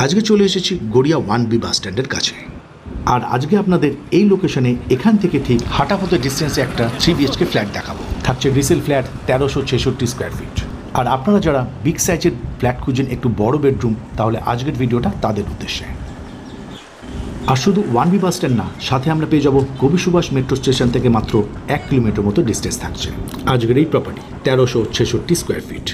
আজকে চলে এসেছি গড়িয়া 1B বাস স্ট্যান্ডের কাছে। আর আজকে আপনাদের এই লোকেশনে এখান থেকে ঠিক হাঁটা পথের ডিস্টেন্সে একটা 3 BHK ফ্ল্যাট দেখাবো। থাকছে রিসেল ফ্ল্যাট 1366 স্কোয়ার ফিট। আর আপনারা যারা বিগ সাইজের ফ্ল্যাট খুঁজেন, একটু বড় বেডরুম, তাহলে আজকের ভিডিওটা তাদের উদ্দেশ্যে। আর শুধু 1B বাস স্ট্যান্ড না, সাথে আমরা পেয়ে যাব কবি সুভাষ মেট্রো স্টেশন থেকে মাত্র 1 কিলোমিটার মতো ডিস্টেন্স থাকছে আজকের এই প্রপার্টি 1366 স্কোয়ার ফিট।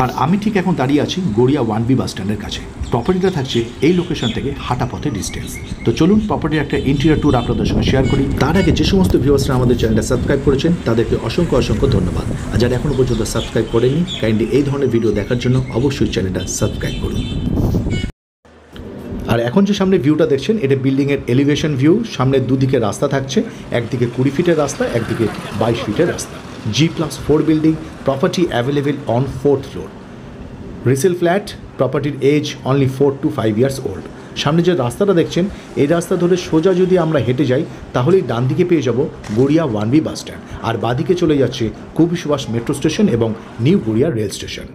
আর আমি ঠিক এখন দাঁড়িয়ে আছি গড়িয়া 1B বাস স্ট্যান্ডের কাছে। প্রপার্টিটা থাকছে এই লোকেশন থেকে হাঁটা পথে ডিস্টেন্স। তো চলুন প্রপার্টির একটা ইন্টেরিয়র ট্যুর আপনাদের সঙ্গে শেয়ার করি। তার আগে যে সমস্ত ভিউয়ার্সরা আমাদের চ্যানেলটা সাবস্ক্রাইব করেছেন তাদেরকে অসংখ্য অসংখ্য ধন্যবাদ। আর যারা এখনও পর্যন্ত সাবস্ক্রাইব করেনি, কাইন্ডলি এই ধরনের ভিডিও দেখার জন্য অবশ্যই চ্যানেলটা সাবস্ক্রাইব করুন। আর এখন যে সামনে ভিউটা দেখছেন, এটা বিল্ডিংয়ের এলিভেশন ভিউ। সামনে দুদিকে রাস্তা থাকছে, একদিকে 20 ফিটের রাস্তা, একদিকে 22 ফিটের রাস্তা। G+4 building, property available on 4th floor. Resale flat, প্রপার্টির age only 4 to 5 years old. সামনে যে রাস্তাটা দেখছেন, এই রাস্তা ধরে সোজা যদি আমরা হেঁটে যাই তাহলেই ডান দিকে পেয়ে যাব গড়িয়া 1B বাস স্ট্যান্ড, আর বাদিকে চলে যাচ্ছে কবি সুভাষ মেট্রো স্টেশন এবং নিউ গড়িয়া রেল স্টেশন।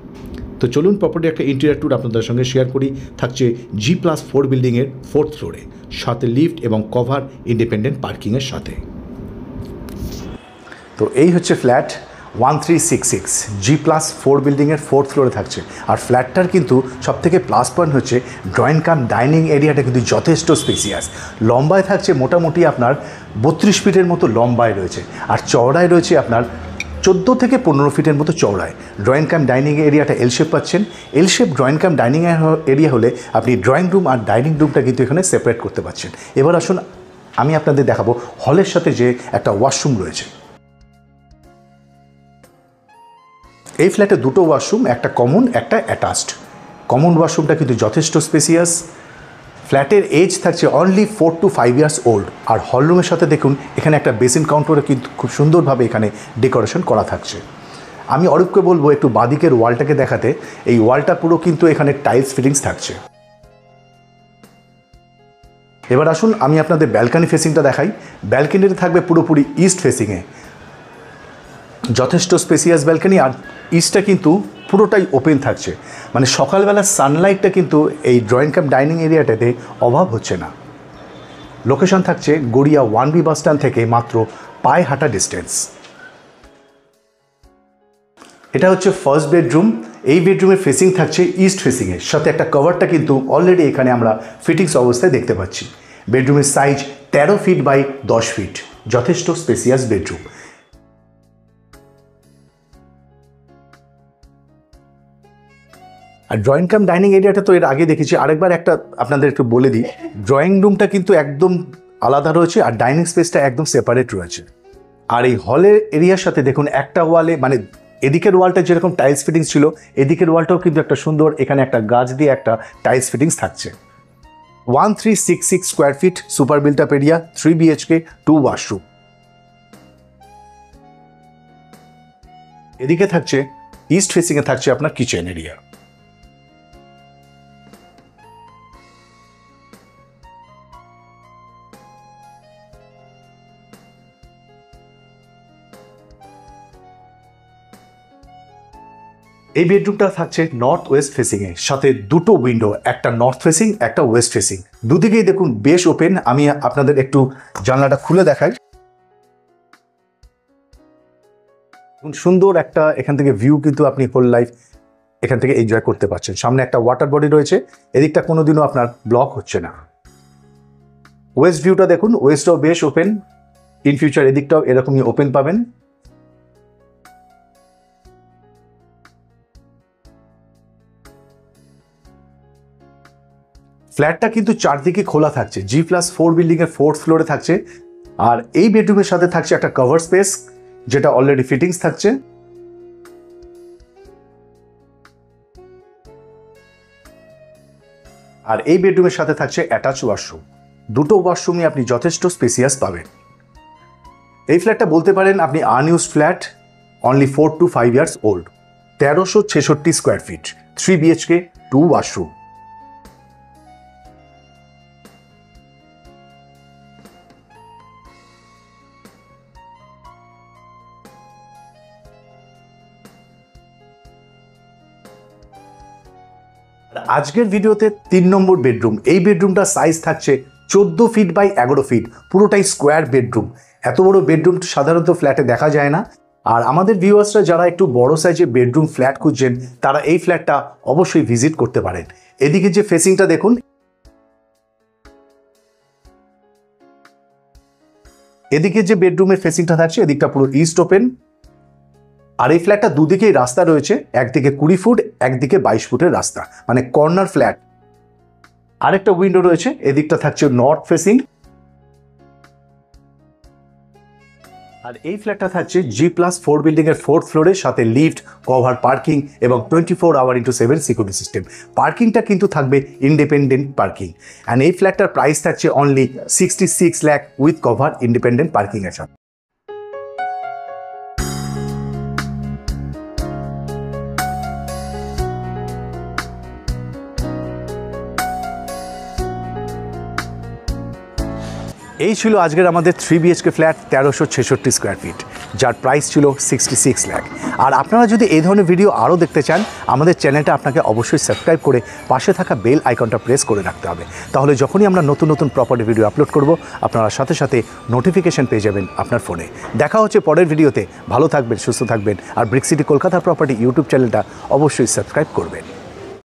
তো চলুন প্রপার্টি একটা ইন্টেরিয়র ট্যুর আপনাদের সঙ্গে শেয়ার করি। থাকছে G+4 বিল্ডিংয়ের 4th ফ্লোরে, সাথে লিফট এবং কভার ইন্ডিপেন্ডেন্ট পার্কিংয়ের সাথে। তো এই হচ্ছে ফ্ল্যাট 1366 G+4 বিল্ডিংয়ের 4th ফ্লোরে থাকছে। আর ফ্ল্যাটটার কিন্তু সবথেকে প্লাস পয়েন্ট হচ্ছে ড্রয়িং কাম ডাইনিং এরিয়াটা কিন্তু যথেষ্ট স্পেসিয়াস। লম্বায় থাকছে মোটামুটি আপনার 32 ফিটের মতো লম্বায় রয়েছে, আর চওড়ায় রয়েছে আপনার 14 থেকে 15 ফিটের মতো চওড়ায়। ড্রয়িং কাম ডাইনিং এরিয়াটা এল শেপ পাচ্ছেন। এল shape drawing cum dining area হলে আপনি ড্রয়িং রুম আর ডাইনিং রুমটা কিন্তু এখানে সেপারেট করতে পারছেন। এবার আসুন আমি আপনাদের দেখাবো হলের সাথে যে একটা ওয়াশরুম রয়েছে। এই ফ্ল্যাটে দুটো ওয়াশরুম, একটা কমন একটা অ্যাটাচড। কমন ওয়াশরুমটা কিন্তু যথেষ্ট স্পেসিয়াস। ফ্ল্যাটের এজ থাকছে অনলি 4 to 5 ইয়ার্স ওল্ড। আর হলরুমের সাথে দেখুন এখানে একটা বেসিন কাউন্টারে কিন্তু খুব সুন্দরভাবে এখানে ডেকোরেশন করা থাকছে। আমি অরূপকে বলবো একটু বাদিকের ওয়ালটাকে দেখাতে। এই ওয়ালটা পুরো কিন্তু এখানে টাইলস ফিটিংস থাকছে। এবার আসুন আমি আপনাদের ব্যালকানি ফেসিংটা দেখাই। ব্যালকানিতে থাকবে পুরোপুরি ইস্ট ফেসিংয়ে, যথেষ্ট স্পেসিয়াস ব্যালকানি। আর ইস্টটা কিন্তু পুরোটাই ওপেন থাকছে, মানে সকালবেলা সানলাইটটা কিন্তু এই ড্রয়িং কাম ডাইনিং এরিয়াটাতে অভাব হচ্ছে না। লোকেশন থাকছে গড়িয়া 1B বাস স্ট্যান্ড থেকে মাত্র পায়ে হাঁটা ডিস্টেন্স। এটা হচ্ছে ফার্স্ট বেডরুম। এই বেডরুমের ফেসিং থাকছে ইস্ট ফেসিংয়ের সাথে একটা কভারটা কিন্তু অলরেডি এখানে আমরা ফিটিংস অবস্থায় দেখতে পাচ্ছি। বেডরুমের সাইজ 13 ফিট বাই 10 ফিট, যথেষ্ট স্পেসিয়াস বেডরুম। আর ড্রয়িং কাম ডাইনিং এরিয়াটা তো এর আগে দেখেছি, আরেকবার একটা আপনাদের একটু বলে দিই। ড্রয়িং রুমটা কিন্তু একদম আলাদা রয়েছে আর ডাইনিং স্পেসটা একদম সেপারেট রয়েছে। আর এই হলের এরিয়ার সাথে দেখুন একটা ওয়ালে, মানে এদিকের ওয়ালটা যেরকম টাইলস ফিটিংস ছিল, এদিকের ওয়ালটাও কিন্তু একটা সুন্দর এখানে একটা গাছ দিয়ে একটা টাইলস ফিটিংস থাকছে। 1366 square feet super built up area, 3 BHK 2 washroom. এদিকে থাকছে ইস্ট ফেসিংয়ে থাকছে আপনার কিচেন এরিয়া। এই বেডরুমটা থাকছে নর্থ ওয়েস্ট ফেসিংয়ে, সাথে দুটো উইন্ডো, একটা নর্থ ফেসিং একটা ওয়েস্ট ফেসিং। দুদিকেই দেখুন বেশ ওপেন। আমি আপনাদের একটু জানলাটা খুলে দেখাই। সুন্দর একটা এখান থেকে ভিউ কিন্তু আপনি হোল লাইফ এখান থেকে এনজয় করতে পারছেন। সামনে একটা ওয়াটার বডি রয়েছে, এদিকটা কোনোদিনও আপনার ব্লক হচ্ছে না। ওয়েস্ট ভিউটা দেখুন, ওয়েস্টটাও বেশ ওপেন। ইন ফিউচার এদিকটাও এরকমই ওপেন পাবেন। ফ্ল্যাটটা কিন্তু চারদিকে খোলা থাকছে। G+4 বিল্ডিংয়ের 4th ফ্লোরে থাকছে। আর এই বেডরুমের সাথে থাকছে একটা কভার স্পেস, যেটা অলরেডি ফিটিংস থাকছে। আর এই বেডরুমের সাথে থাকছে অ্যাটাচ ওয়াশরুম। দুটো ওয়াশরুমই আপনি যথেষ্ট স্পেসিয়াস পাবেন। এই ফ্ল্যাটটা বলতে পারেন আপনি unused flat, only 4 to 5 years old, 1366 square feet, 3 BHK 2 washroom. আজকের ভিডিওতে 3 নম্বর বেডরুম। এই বেডরুমটার সাইজ থাকছে 14 ফিট বাই 11 ফিট, পুরোটাই স্কোয়ার বেডরুম। এত বড় বেডরুম সাধারণত ফ্ল্যাটে দেখা যায় না। আর আমাদের ভিউয়ার্সরা যারা একটু বড় সাইজের বেডরুম ফ্ল্যাট খুঁজছেন তারা এই ফ্ল্যাটটা অবশ্যই ভিজিট করতে পারেন। এদিকে যে ফেসিংটা দেখুন, এদিকে যে বেডরুমের ফেসিংটা থাকছে এদিকটা পুরো ইস্ট ওপেন। আর এই ফ্ল্যাটটা দুদিকেই রাস্তা রয়েছে, একদিকে 20 ফুট, একদিকে 22 ফুটের রাস্তা, মানে কর্নার ফ্ল্যাট। আরেকটা উইন্ডো রয়েছে, এদিকটা থাকছে নর্থ ফেসিং। আর এই ফ্ল্যাটটা থাকছে G+4 বিল্ডিং এর 4th ফ্লোরে, সাথে লিফট, কভার পার্কিং এবং 24 আওয়ার ইন্টু 7 সিকিউরিটি সিস্টেম। পার্কিংটা কিন্তু থাকবে ইন্ডিপেন্ডেন্ট পার্কিং। অ্যান্ড এই ফ্ল্যাটটার প্রাইস থাকছে only 66 lakh with cover independent parking এর সাথে। এই ছিল আজকের আমাদের 3 BHK ফ্ল্যাট 1366 স্কোয়ার ফিট, যার প্রাইস ছিল 66 লাখ। আর আপনারা যদি এই ধরনের ভিডিও আরও দেখতে চান, আমাদের চ্যানেলটা আপনাকে অবশ্যই সাবস্ক্রাইব করে পাশে থাকা বেল আইকনটা প্রেস করে রাখতে হবে। তাহলে যখনই আমরা নতুন নতুন প্রপার্টি ভিডিও আপলোড করব, আপনারা সাথে সাথে নোটিফিকেশন পেয়ে যাবেন আপনার ফোনে। দেখা হচ্ছে পরের ভিডিওতে। ভালো থাকবেন, সুস্থ থাকবেন, আর brick city Kolkata property YouTube চ্যানেলটা অবশ্যই সাবস্ক্রাইব করবেন।